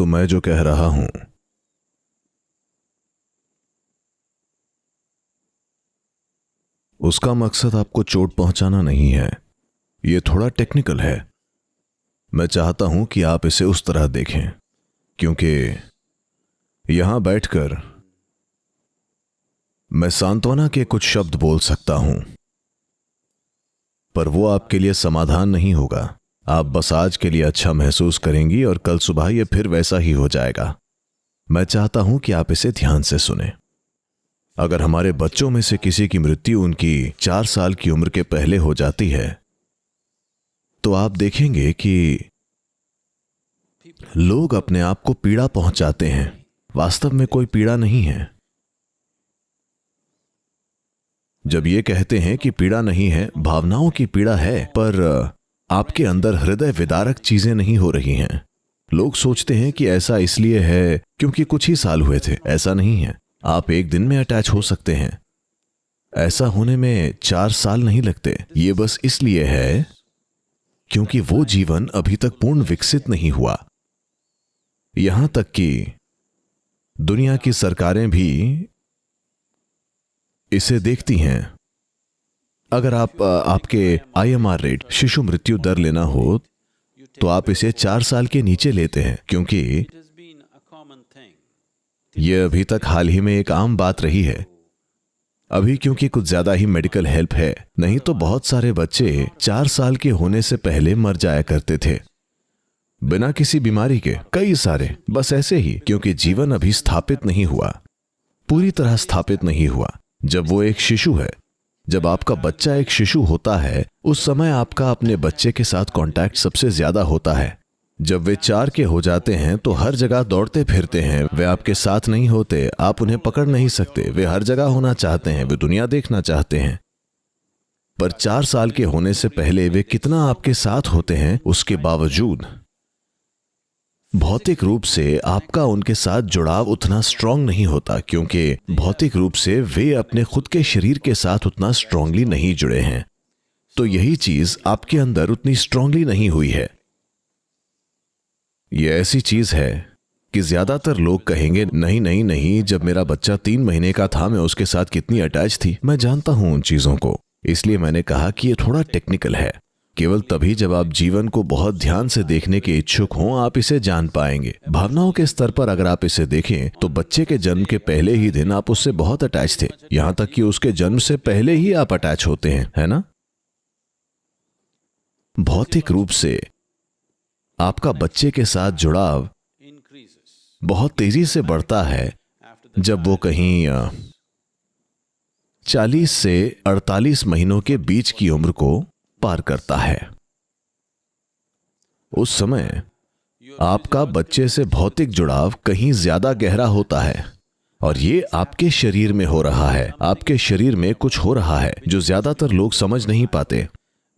मैं जो कह रहा हूं उसका मकसद आपको चोट पहुंचाना नहीं है। यह थोड़ा टेक्निकल है। मैं चाहता हूं कि आप इसे उस तरह देखें, क्योंकि यहां बैठकर मैं सांत्वना के कुछ शब्द बोल सकता हूं, पर वो आपके लिए समाधान नहीं होगा। आप बस आज के लिए अच्छा महसूस करेंगी और कल सुबह ये फिर वैसा ही हो जाएगा। मैं चाहता हूं कि आप इसे ध्यान से सुनें। अगर हमारे बच्चों में से किसी की मृत्यु उनकी 4 साल की उम्र के पहले हो जाती है, तो आप देखेंगे कि लोग अपने आप को पीड़ा पहुंचाते हैं। वास्तव में कोई पीड़ा नहीं है। जब ये कहते हैं कि पीड़ा नहीं है, भावनाओं की पीड़ा है, पर आपके अंदर हृदय विदारक चीजें नहीं हो रही हैं। लोग सोचते हैं कि ऐसा इसलिए है क्योंकि कुछ ही साल हुए थे। ऐसा नहीं है। आप एक दिन में अटैच हो सकते हैं। ऐसा होने में 4 साल नहीं लगते। ये बस इसलिए है क्योंकि वो जीवन अभी तक पूर्ण विकसित नहीं हुआ। यहां तक कि दुनिया की सरकारें भी इसे देखती हैं। अगर आपके IMR रेट, शिशु मृत्यु दर लेना हो, तो आप इसे 4 साल के नीचे लेते हैं, क्योंकि यह अभी तक हाल ही में एक आम बात रही है। अभी क्योंकि कुछ ज्यादा ही मेडिकल हेल्प है, नहीं तो बहुत सारे बच्चे 4 साल के होने से पहले मर जाया करते थे, बिना किसी बीमारी के। कई सारे बस ऐसे ही, क्योंकि जीवन अभी स्थापित नहीं हुआ, पूरी तरह स्थापित नहीं हुआ। जब वो एक शिशु है, जब आपका बच्चा एक शिशु होता है, उस समय आपका अपने बच्चे के साथ कांटेक्ट सबसे ज्यादा होता है। जब वे 4 के हो जाते हैं तो हर जगह दौड़ते फिरते हैं। वे आपके साथ नहीं होते, आप उन्हें पकड़ नहीं सकते। वे हर जगह होना चाहते हैं, वे दुनिया देखना चाहते हैं। पर 4 साल के होने से पहले वे कितना आपके साथ होते हैं, उसके बावजूद भौतिक रूप से आपका उनके साथ जुड़ाव उतना स्ट्रांग नहीं होता, क्योंकि भौतिक रूप से वे अपने खुद के शरीर के साथ उतना स्ट्रांगली नहीं जुड़े हैं। तो यही चीज आपके अंदर उतनी स्ट्रांगली नहीं हुई है। यह ऐसी चीज है कि ज्यादातर लोग कहेंगे, नहीं नहीं नहीं, जब मेरा बच्चा 3 महीने का था, मैं उसके साथ कितनी अटैच थी। मैं जानता हूं उन चीजों को, इसलिए मैंने कहा कि यह थोड़ा टेक्निकल है। केवल तभी जब आप जीवन को बहुत ध्यान से देखने के इच्छुक हों, आप इसे जान पाएंगे। भावनाओं के स्तर पर अगर आप इसे देखें, तो बच्चे के जन्म के पहले ही दिन आप उससे बहुत अटैच थे। यहां तक कि उसके जन्म से पहले ही आप अटैच होते हैं, है ना? भौतिक रूप से आपका बच्चे के साथ जुड़ाव बहुत तेजी से बढ़ता है जब वो कहीं 40 से 48 महीनों के बीच की उम्र को पार करता है। उस समय आपका बच्चे से भौतिक जुड़ाव कहीं ज्यादा गहरा होता है, और ये आपके शरीर में हो रहा है। आपके शरीर में कुछ हो रहा है जो ज्यादातर लोग समझ नहीं पाते।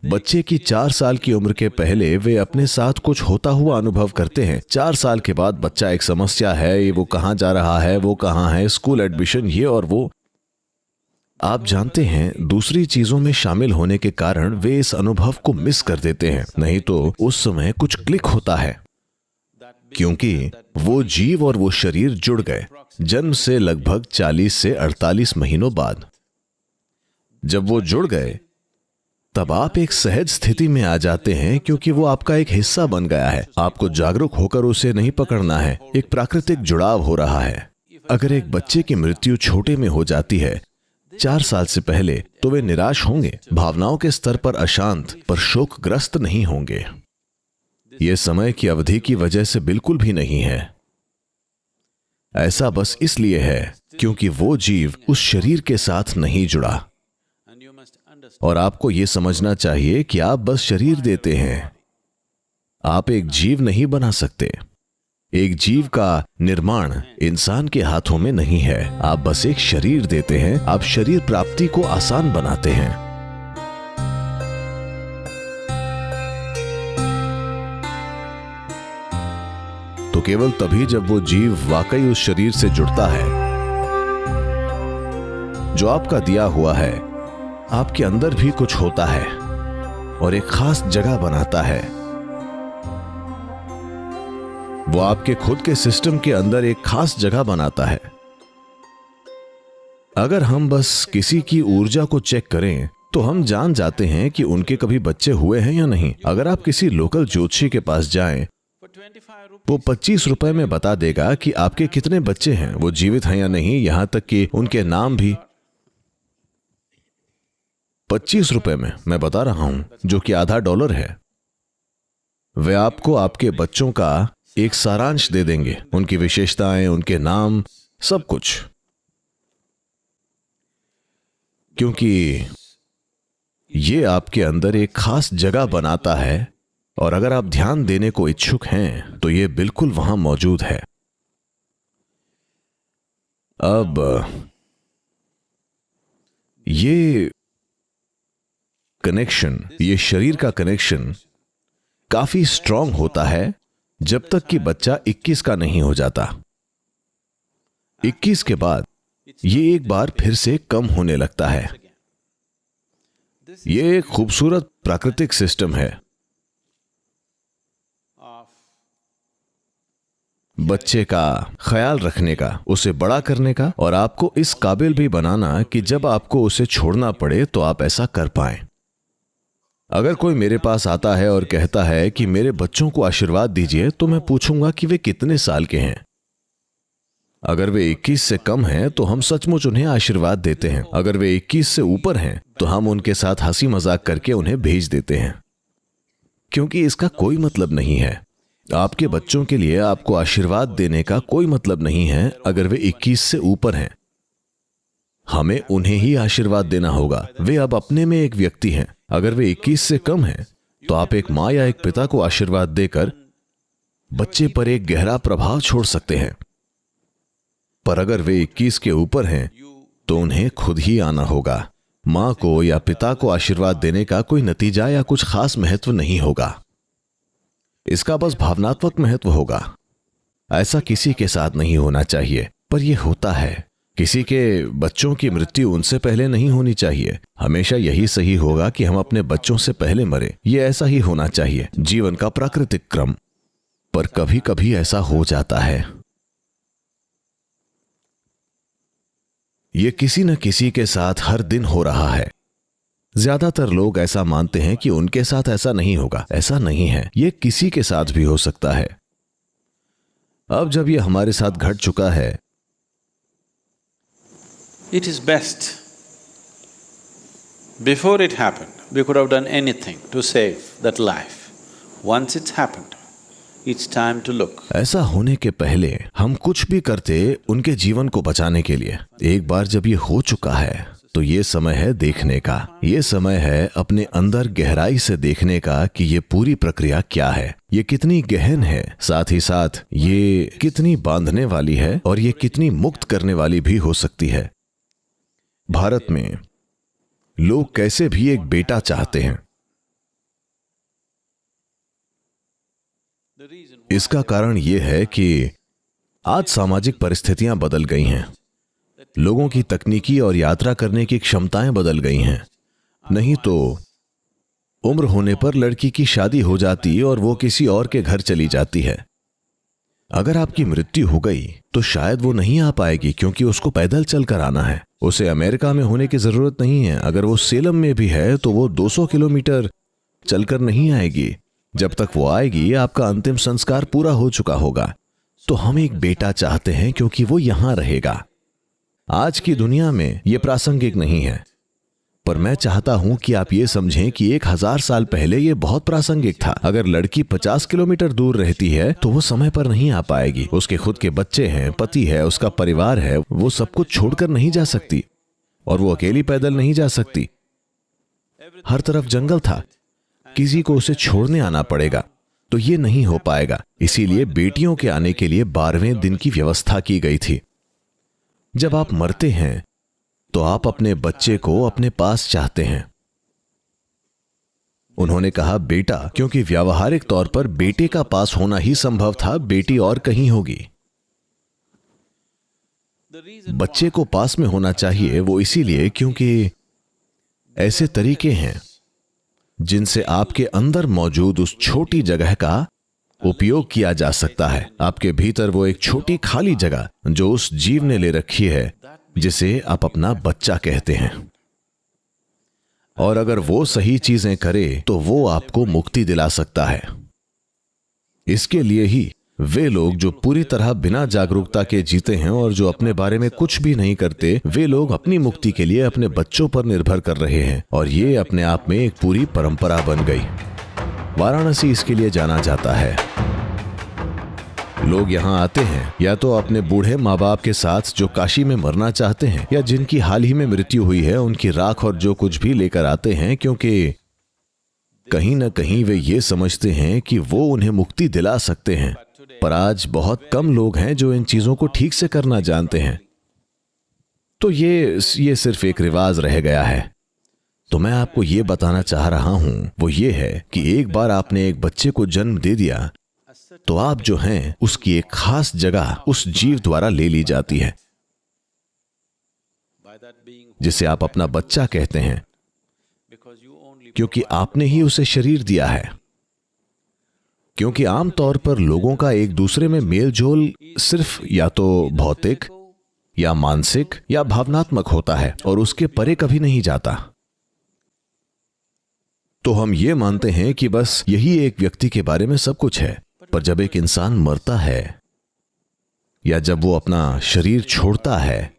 बच्चे की 4 साल की उम्र के पहले वे अपने साथ कुछ होता हुआ अनुभव करते हैं। 4 साल के बाद बच्चा एक समस्या है, ये वो कहां जा रहा है, वो कहां है, स्कूल एडमिशन, ये और वो। आप जानते हैं, दूसरी चीजों में शामिल होने के कारण वे इस अनुभव को मिस कर देते हैं। नहीं तो उस समय कुछ क्लिक होता है, क्योंकि वो जीव और वो शरीर जुड़ गए जन्म से लगभग 40 से 48 महीनों बाद। जब वो जुड़ गए, तब आप एक सहज स्थिति में आ जाते हैं, क्योंकि वो आपका एक हिस्सा बन गया है। आपको जागरूक होकर उसे नहीं पकड़ना है, एक प्राकृतिक जुड़ाव हो रहा है। अगर एक बच्चे की मृत्यु छोटे में हो जाती है 4 साल से पहले, तो वे निराश होंगे, भावनाओं के स्तर पर अशांत, पर शोकग्रस्त नहीं होंगे। यह समय की अवधि की वजह से बिल्कुल भी नहीं है। ऐसा बस इसलिए है क्योंकि वो जीव उस शरीर के साथ नहीं जुड़ा। और आपको यह समझना चाहिए कि आप बस शरीर देते हैं, आप एक जीव नहीं बना सकते। एक जीव का निर्माण इंसान के हाथों में नहीं है। आप बस एक शरीर देते हैं, आप शरीर प्राप्ति को आसान बनाते हैं। तो केवल तभी जब वो जीव वाकई उस शरीर से जुड़ता है जो आपका दिया हुआ है, आपके अंदर भी कुछ होता है और एक खास जगह बनाता है। वो आपके खुद के सिस्टम के अंदर एक खास जगह बनाता है। अगर हम बस किसी की ऊर्जा को चेक करें तो हम जान जाते हैं कि उनके कभी बच्चे हुए हैं या नहीं। अगर आप किसी लोकल ज्योतिषी के पास जाएं, वो 25 रुपए में बता देगा कि आपके कितने बच्चे हैं, वो जीवित हैं या नहीं, यहां तक कि उनके नाम भी। 25 रुपए में मैं बता रहा हूं, जो कि आधा डॉलर है। वे आपको आपके बच्चों का एक सारांश दे देंगे, उनकी विशेषताएं, उनके नाम, सब कुछ। क्योंकि ये आपके अंदर एक खास जगह बनाता है, और अगर आप ध्यान देने को इच्छुक हैं तो ये बिल्कुल वहां मौजूद है। अब ये कनेक्शन, ये शरीर का कनेक्शन काफी स्ट्रांग होता है जब तक कि बच्चा 21 का नहीं हो जाता। 21 के बाद ये एक बार फिर से कम होने लगता है। ये एक खूबसूरत प्राकृतिक सिस्टम है। बच्चे का ख्याल रखने का, उसे बड़ा करने का, और आपको इस काबिल भी बनाना कि जब आपको उसे छोड़ना पड़े तो आप ऐसा कर पाएं। अगर कोई मेरे पास आता है और कहता है कि मेरे बच्चों को आशीर्वाद दीजिए, तो मैं पूछूंगा कि वे कितने साल के हैं। अगर वे 21 से कम हैं तो हम सचमुच उन्हें आशीर्वाद देते हैं। अगर वे 21 से ऊपर हैं तो हम उनके साथ हंसी मजाक करके उन्हें भेज देते हैं, क्योंकि इसका कोई मतलब नहीं है। आपके बच्चों के लिए आपको आशीर्वाद देने का कोई मतलब नहीं है अगर वे 21 से ऊपर हैं। हमें उन्हें ही आशीर्वाद देना होगा। वे अब अपने में एक व्यक्ति हैं। अगर वे 21 से कम हैं तो आप एक माँ या एक पिता को आशीर्वाद देकर बच्चे पर एक गहरा प्रभाव छोड़ सकते हैं। पर अगर वे 21 के ऊपर हैं तो उन्हें खुद ही आना होगा। माँ को या पिता को आशीर्वाद देने का कोई नतीजा या कुछ खास महत्व नहीं होगा। इसका बस भावनात्मक महत्व होगा। ऐसा किसी के साथ नहीं होना चाहिए, पर यह होता है। किसी के बच्चों की मृत्यु उनसे पहले नहीं होनी चाहिए। हमेशा यही सही होगा कि हम अपने बच्चों से पहले मरे। यह ऐसा ही होना चाहिए, जीवन का प्राकृतिक क्रम। पर कभी कभी ऐसा हो जाता है। यह किसी न किसी के साथ हर दिन हो रहा है। ज्यादातर लोग ऐसा मानते हैं कि उनके साथ ऐसा नहीं होगा। ऐसा नहीं है, यह किसी के साथ भी हो सकता है। अब जब यह हमारे साथ घट चुका है, it is best. Before it happened, we could have done anything to save that life. Once it's happened, it's time to look. ऐसा होने के पहले हम कुछ भी करते उनके जीवन को बचाने के लिए। एक बार जब ये हो चुका है तो ये समय है देखने का। ये समय है अपने अंदर गहराई से देखने का कि ये पूरी प्रक्रिया क्या है, ये कितनी गहन है, साथ ही साथ ये कितनी बांधने वाली है, और ये कितनी मुक्त करने वाली भी हो सकती है। भारत में लोग कैसे भी एक बेटा चाहते हैं। इसका कारण यह है कि आज सामाजिक परिस्थितियां बदल गई हैं। लोगों की तकनीकी और यात्रा करने की क्षमताएं बदल गई हैं। नहीं तो उम्र होने पर लड़की की शादी हो जाती और वो किसी और के घर चली जाती है। अगर आपकी मृत्यु हो गई तो शायद वो नहीं आ पाएगी, क्योंकि उसको पैदल चलकर आना है। उसे अमेरिका में होने की जरूरत नहीं है। अगर वो सेलम में भी है तो वो 200 किलोमीटर चलकर नहीं आएगी। जब तक वो आएगी आपका अंतिम संस्कार पूरा हो चुका होगा। तो हम एक बेटा चाहते हैं क्योंकि वो यहां रहेगा। आज की दुनिया में यह प्रासंगिक नहीं है, पर मैं चाहता हूं कि आप ये समझें कि 1000 साल पहले यह बहुत प्रासंगिक था। अगर लड़की 50 किलोमीटर दूर रहती है तो वो समय पर नहीं आ पाएगी। उसके खुद के बच्चे हैं, पति है, उसका परिवार है। वो सब कुछ छोड़कर नहीं जा सकती, और वो अकेली पैदल नहीं जा सकती। हर तरफ जंगल था, किसी को उसे छोड़ने आना पड़ेगा। तो ये नहीं हो पाएगा। इसीलिए बेटियों के आने के लिए 12वें दिन की व्यवस्था की गई थी। जब आप मरते हैं तो आप अपने बच्चे को अपने पास चाहते हैं। उन्होंने कहा बेटा, क्योंकि व्यावहारिक तौर पर बेटे का पास होना ही संभव था, बेटी और कहीं होगी। बच्चे को पास में होना चाहिए वो इसीलिए क्योंकि ऐसे तरीके हैं जिनसे आपके अंदर मौजूद उस छोटी जगह का उपयोग किया जा सकता है। आपके भीतर वो एक छोटी खाली जगह जो उस जीव ने ले रखी है, जिसे आप अपना बच्चा कहते हैं। और अगर वो सही चीजें करे तो वो आपको मुक्ति दिला सकता है। इसके लिए ही वे लोग जो पूरी तरह बिना जागरूकता के जीते हैं और जो अपने बारे में कुछ भी नहीं करते, वे लोग अपनी मुक्ति के लिए अपने बच्चों पर निर्भर कर रहे हैं, और ये अपने आप में एक पूरी परंपरा बन गई। वाराणसी इसके लिए जाना जाता है। लोग यहाँ आते हैं या तो अपने बूढ़े माँ बाप के साथ जो काशी में मरना चाहते हैं, या जिनकी हाल ही में मृत्यु हुई है, उनकी राख और जो कुछ भी लेकर आते हैं, क्योंकि कहीं ना कहीं वे ये समझते हैं कि वो उन्हें मुक्ति दिला सकते हैं। पर आज बहुत कम लोग हैं जो इन चीजों को ठीक से करना जानते हैं। तो ये सिर्फ एक रिवाज रह गया है। तो मैं आपको ये बताना चाह रहा हूं वो ये है कि एक बार आपने एक बच्चे को जन्म दे दिया तो आप जो हैं उसकी एक खास जगह उस जीव द्वारा ले ली जाती है, जिसे आप अपना बच्चा कहते हैं, क्योंकि आपने ही उसे शरीर दिया है। क्योंकि आमतौर पर लोगों का एक दूसरे में मेल जोल सिर्फ या तो भौतिक या मानसिक या भावनात्मक होता है और उसके परे कभी नहीं जाता। तो हम ये मानते हैं कि बस यही एक व्यक्ति के बारे में सब कुछ है। पर जब एक इंसान मरता है या जब वो अपना शरीर छोड़ता है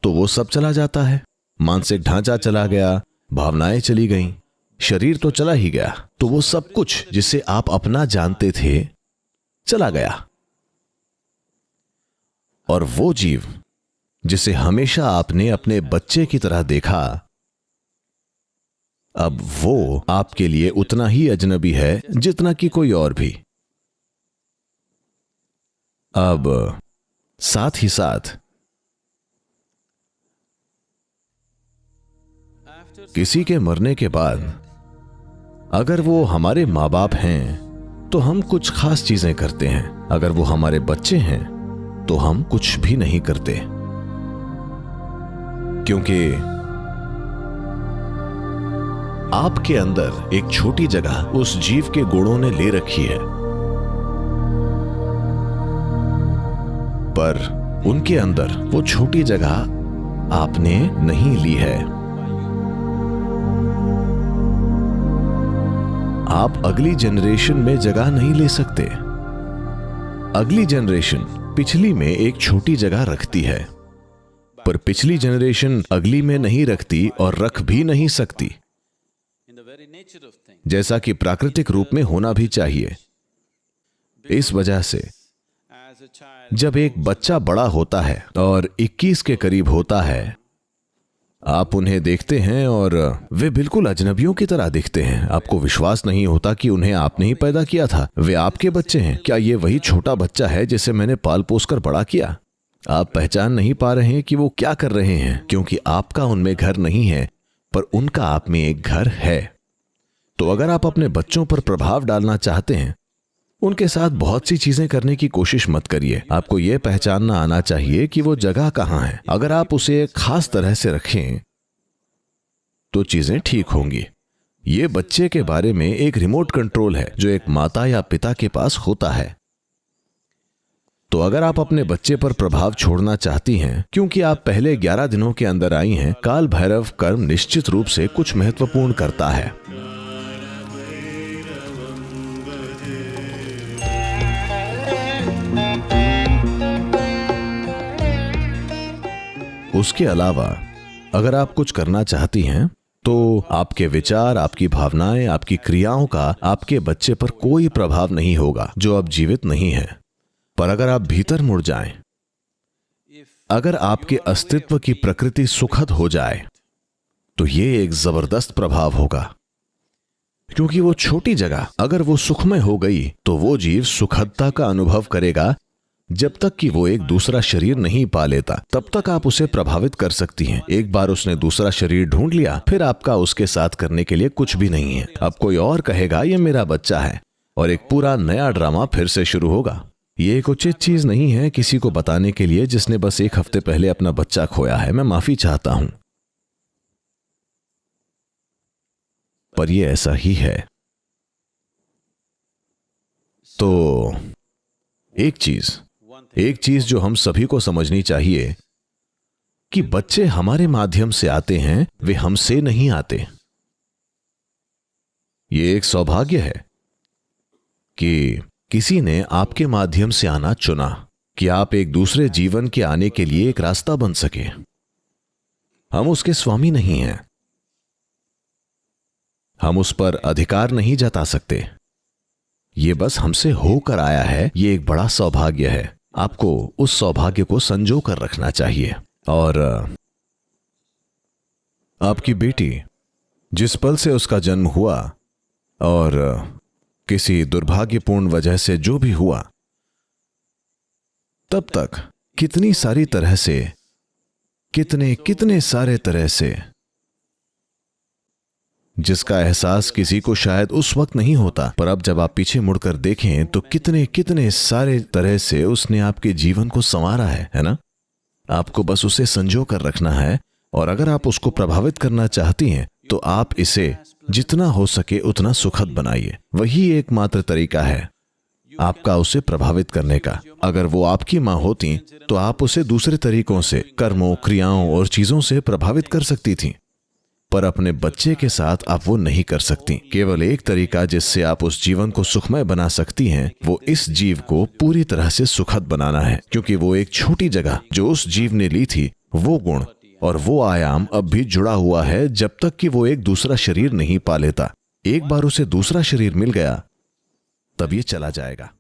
तो वो सब चला जाता है। मानसिक ढांचा चला गया, भावनाएं चली गईं, शरीर तो चला ही गया। तो वो सब कुछ जिसे आप अपना जानते थे चला गया। और वो जीव जिसे हमेशा आपने अपने बच्चे की तरह देखा, अब वो आपके लिए उतना ही अजनबी है जितना कि कोई और भी। अब साथ ही साथ किसी के मरने के बाद अगर वो हमारे माँ बाप हैं तो हम कुछ खास चीजें करते हैं। अगर वो हमारे बच्चे हैं तो हम कुछ भी नहीं करते, क्योंकि आपके अंदर एक छोटी जगह उस जीव के गुणों ने ले रखी है, पर उनके अंदर वो छोटी जगह आपने नहीं ली है। आप अगली जनरेशन में जगह नहीं ले सकते। अगली जनरेशन पिछली में एक छोटी जगह रखती है, पर पिछली जनरेशन अगली में नहीं रखती और रख भी नहीं सकती, जैसा कि प्राकृतिक रूप में होना भी चाहिए। इस वजह से जब एक बच्चा बड़ा होता है और 21 के करीब होता है, आप उन्हें देखते हैं और वे बिल्कुल अजनबियों की तरह दिखते हैं। आपको विश्वास नहीं होता कि उन्हें आपने ही पैदा किया था। वे आपके बच्चे हैं। क्या ये वही छोटा बच्चा है जिसे मैंने पाल पोस कर बड़ा किया? आप पहचान नहीं पा रहे हैं कि वो क्या कर रहे हैं, क्योंकि आपका उनमें घर नहीं है, पर उनका आप में एक घर है। तो अगर आप अपने बच्चों पर प्रभाव डालना चाहते हैं, उनके साथ बहुत सी चीजें करने की कोशिश मत करिए। आपको यह पहचानना आना चाहिए कि वो जगह कहां है। अगर आप उसे खास तरह से रखें तो चीजें ठीक होंगी। ये बच्चे के बारे में एक रिमोट कंट्रोल है जो एक माता या पिता के पास होता है। तो अगर आप अपने बच्चे पर प्रभाव छोड़ना चाहती हैं, क्योंकि आप पहले 11 दिनों के अंदर आई हैं, काल भैरव कर्म निश्चित रूप से कुछ महत्वपूर्ण करता है। उसके अलावा अगर आप कुछ करना चाहती हैं तो आपके विचार, आपकी भावनाएं, आपकी क्रियाओं का आपके बच्चे पर कोई प्रभाव नहीं होगा जो अब जीवित नहीं है। पर अगर आप भीतर मुड़ जाएं, अगर आपके अस्तित्व की प्रकृति सुखद हो जाए, तो ये एक जबरदस्त प्रभाव होगा। क्योंकि वो छोटी जगह अगर वो सुखमय हो गई तो वो जीव सुखदता का अनुभव करेगा। जब तक कि वो एक दूसरा शरीर नहीं पा लेता, तब तक आप उसे प्रभावित कर सकती हैं। एक बार उसने दूसरा शरीर ढूंढ लिया, फिर आपका उसके साथ करने के लिए कुछ भी नहीं है। अब कोई और कहेगा ये मेरा बच्चा है, और एक पूरा नया ड्रामा फिर से शुरू होगा। ये एक उचित चीज नहीं है किसी को बताने के लिए जिसने बस 1 हफ्ते पहले अपना बच्चा खोया है। मैं माफी चाहता हूं, पर यह ऐसा ही है। तो एक चीज जो हम सभी को समझनी चाहिए कि बच्चे हमारे माध्यम से आते हैं, वे हमसे नहीं आते। ये एक सौभाग्य है कि किसी ने आपके माध्यम से आना चुना, कि आप एक दूसरे जीवन के आने के लिए एक रास्ता बन सके। हम उसके स्वामी नहीं हैं, हम उस पर अधिकार नहीं जता सकते। ये बस हमसे होकर आया है। ये एक बड़ा सौभाग्य है। आपको उस सौभाग्य को संजो कर रखना चाहिए। और आपकी बेटी, जिस पल से उसका जन्म हुआ और किसी दुर्भाग्यपूर्ण वजह से जो भी हुआ, तब तक कितनी सारी तरह से, कितने सारे तरह से, जिसका एहसास किसी को शायद उस वक्त नहीं होता, पर अब जब आप पीछे मुड़कर देखें तो कितने सारे तरह से उसने आपके जीवन को संवारा है ना? आपको बस उसे संजो कर रखना है। और अगर आप उसको प्रभावित करना चाहती हैं तो आप इसे जितना हो सके उतना सुखद बनाइए। वही एकमात्र तरीका है आपका उसे प्रभावित करने का। अगर वो आपकी मां होती तो आप उसे दूसरे तरीकों से, कर्मों, क्रियाओं और चीजों से प्रभावित कर सकती थीं, पर अपने बच्चे के साथ आप वो नहीं कर सकती। केवल एक तरीका जिससे आप उस जीवन को सुखमय बना सकती हैं, वो इस जीव को पूरी तरह से सुखद बनाना है, क्योंकि वो एक छोटी जगह जो उस जीव ने ली थी, वो गुण और वो आयाम अब भी जुड़ा हुआ है जब तक कि वो एक दूसरा शरीर नहीं पा लेता। एक बार उसे दूसरा शरीर मिल गया, तब ये चला जाएगा।